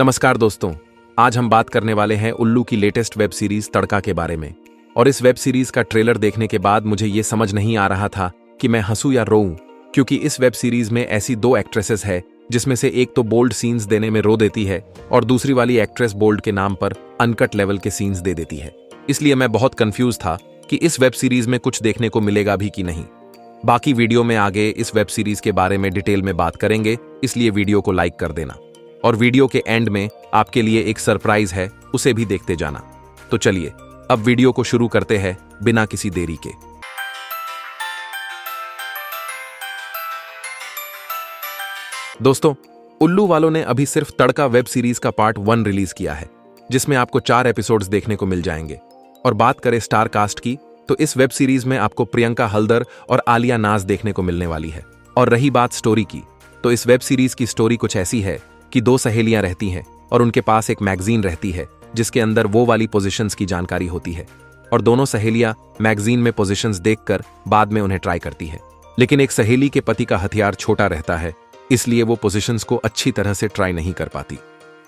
नमस्कार दोस्तों, आज हम बात करने वाले हैं उल्लू की लेटेस्ट वेब सीरीज तड़का के बारे में। और इस वेब सीरीज का ट्रेलर देखने के बाद मुझे ये समझ नहीं आ रहा था कि मैं हंसूं या रोऊं, क्योंकि इस वेब सीरीज में ऐसी दो एक्ट्रेसेस है जिसमें से एक तो बोल्ड सीन्स देने में रो देती है और दूसरी वाली एक्ट्रेस बोल्ड के नाम पर अनकट लेवल के सीन्स दे देती है। इसलिए मैं बहुत कंफ्यूज था कि इस वेब सीरीज में कुछ देखने को मिलेगा भी कि नहीं। बाकी वीडियो में आगे इस वेब सीरीज के बारे में डिटेल में बात करेंगे, इसलिए वीडियो को लाइक कर देना और वीडियो के एंड में आपके लिए एक सरप्राइज है, उसे भी देखते जाना। तो चलिए अब वीडियो को शुरू करते हैं बिना किसी देरी के। दोस्तों, उल्लू वालों ने अभी सिर्फ तड़का वेब सीरीज का पार्ट 1 रिलीज किया है, जिसमें आपको 4 एपिसोड्स देखने को मिल जाएंगे। और बात करें स्टार कास्ट की, तो इस वेब सीरीज में आपको प्रियंका हल्दर और आलिया नाज देखने को मिलने वाली है। और रही बात स्टोरी की, तो इस वेब सीरीज की स्टोरी कुछ ऐसी है कि 2 सहेलियां रहती हैं और उनके पास एक मैगजीन रहती है जिसके अंदर वो वाली पोजीशंस की जानकारी होती है। और दोनों सहेलियां मैगजीन में पोजीशंस देखकर बाद में उन्हें ट्राई करती है, लेकिन एक सहेली के पति का हथियार छोटा रहता है, इसलिए वो पोजीशंस को अच्छी तरह से ट्राई नहीं कर पाती।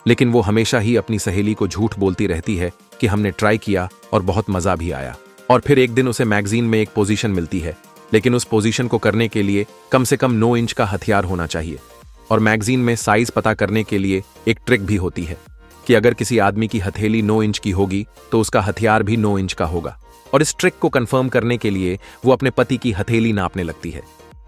लेकिन वो हमेशा ही अपनी सहेली को झूठ बोलती रहती है कि हमने ट्राई किया और बहुत मजा भी आया। और फिर एक दिन उसे मैगजीन में एक पोजीशन मिलती है, लेकिन उस पोजीशन को करने के लिए कम से कम 9 इंच का हथियार होना चाहिए। और मैगजीन में साइज पता करने के लिए एक ट्रिक भी होती है कि अगर किसी आदमी की हथेली 9 इंच की होगी तो उसका हथियार भी 9 इंच का होगा। और इस ट्रिक को कंफर्म करने के लिए वो अपने पति की हथेली नापने लगती है,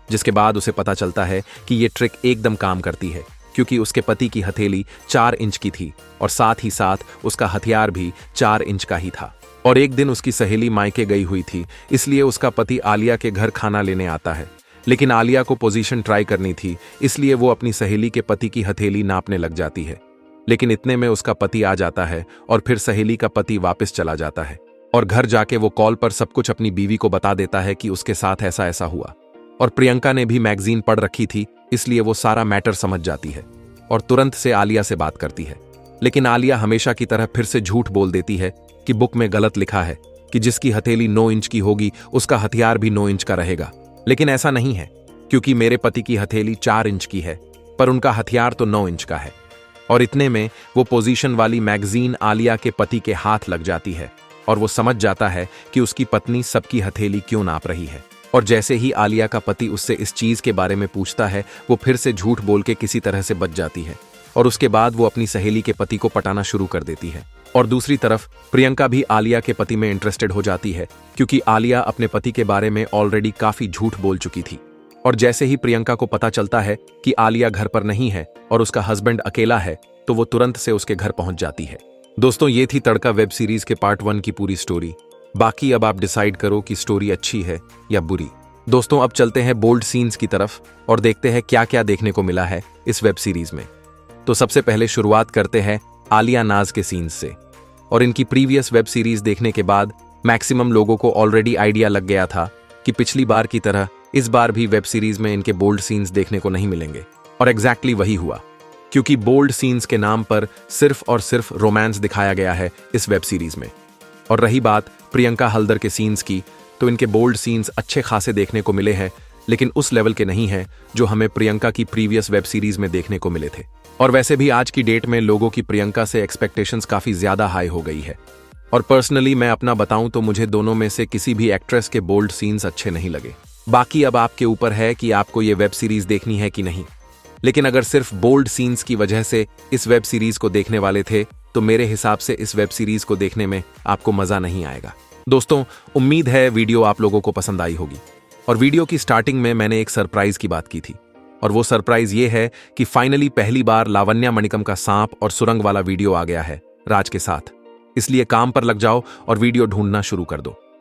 जिसके बाद उसे पता चलता है कि ये ट्रिक एकदम काम करती है, क्योंकि उसके पति की हथेली 4 इंच की थी और साथ ही साथ उसका हथियार भी 4 इंच का ही था। और एक दिन उसकी सहेली मायके गई हुई थी, इसलिए उसका पति आलिया के घर खाना लेने आता है। लेकिन आलिया को पोजीशन ट्राई करनी थी, इसलिए वो अपनी सहेली के पति की हथेली नापने लग जाती है। लेकिन इतने में उसका पति आ जाता है और फिर सहेली का पति वापस चला जाता है। और घर जाके वो कॉल पर सब कुछ अपनी बीवी को बता देता है कि उसके साथ ऐसा ऐसा हुआ। और प्रियंका ने भी मैगजीन पढ़ रखी थी, इसलिए वो सारा मैटर समझ जाती है और तुरंत से आलिया से बात करती है। लेकिन आलिया हमेशा की तरह फिर से झूठ बोल देती है कि बुक में गलत लिखा है कि जिसकी हथेली 9 इंच की होगी उसका हथियार भी 9 इंच का रहेगा। लेकिन ऐसा नहीं है, क्योंकि मेरे पति की हथेली 4 इंच की है पर उनका हथियार तो 9 इंच का है। और इतने में वो पोजीशन वाली मैगजीन आलिया के पति के हाथ लग जाती है और वो समझ जाता है कि उसकी पत्नी सबकी हथेली क्यों नाप रही है। और जैसे ही आलिया का पति उससे इस चीज के बारे में पूछता है, वो फिर से झूठ बोल के किसी तरह से बच जाती है। और उसके बाद वो अपनी सहेली के पति को पटाना शुरू कर देती है। और दूसरी तरफ प्रियंका भी आलिया के पति में इंटरेस्टेड हो जाती है, क्योंकि आलिया अपने पति के बारे में ऑलरेडी काफी झूठ बोल चुकी थी। और जैसे ही प्रियंका को पता चलता है कि आलिया घर पर नहीं है और उसका हस्बैंड अकेला है, तो वो तुरंत से उसके घर पहुंच जाती है। दोस्तों, ये थी तड़का वेब सीरीज के पार्ट 1 की पूरी स्टोरी। बाकी अब आप डिसाइड करो कि स्टोरी अच्छी है या बुरी। दोस्तों, अब चलते हैं बोल्ड सीन्स की तरफ और देखते हैं क्या क्या देखने को मिला है इस वेब सीरीज में। तो सबसे पहले शुरुआत करते हैं आलिया नाज के सीन्स से। और इनकी प्रीवियस वेब सीरीज देखने के बाद मैक्सिमम लोगों को ऑलरेडी आइडिया लग गया था कि पिछली बार की तरह इस बार भी वेब सीरीज में इनके बोल्ड सीन्स देखने को नहीं मिलेंगे। और एग्जैक्टली वही हुआ, क्योंकि बोल्ड सीन्स के नाम पर सिर्फ और सिर्फ रोमांस दिखाया गया है इस वेब सीरीज में। और रही बात प्रियंका हल्दर के सीन्स की, तो इनके बोल्ड सीन्स अच्छे खासे देखने को मिले हैं, लेकिन उस लेवल के नहीं हैं जो हमें प्रियंका की प्रीवियस वेब सीरीज में देखने को मिले थे। और वैसे भी आज की डेट में लोगों की प्रियंका से एक्सपेक्टेशंस काफी ज्यादा हाई हो गई है। और पर्सनली मैं अपना बताऊं तो मुझे दोनों में से किसी भी एक्ट्रेस के बोल्ड सीन्स अच्छे नहीं लगे। बाकी अब आपके ऊपर है कि आपको ये वेब सीरीज देखनी है कि नहीं। लेकिन अगर सिर्फ बोल्ड सीन्स की वजह से इस वेब सीरीज को देखने वाले थे, तो मेरे हिसाब से इस वेब सीरीज को देखने में आपको मजा नहीं आएगा। दोस्तों, उम्मीद है वीडियो आप लोगों को पसंद आई होगी। और वीडियो की स्टार्टिंग में मैंने एक सरप्राइज की बात की थी, और वो सरप्राइज ये है कि फाइनली पहली बार लावण्या मणिकम का सांप और सुरंग वाला वीडियो आ गया है राज के साथ। इसलिए काम पर लग जाओ और वीडियो ढूंढना शुरू कर दो।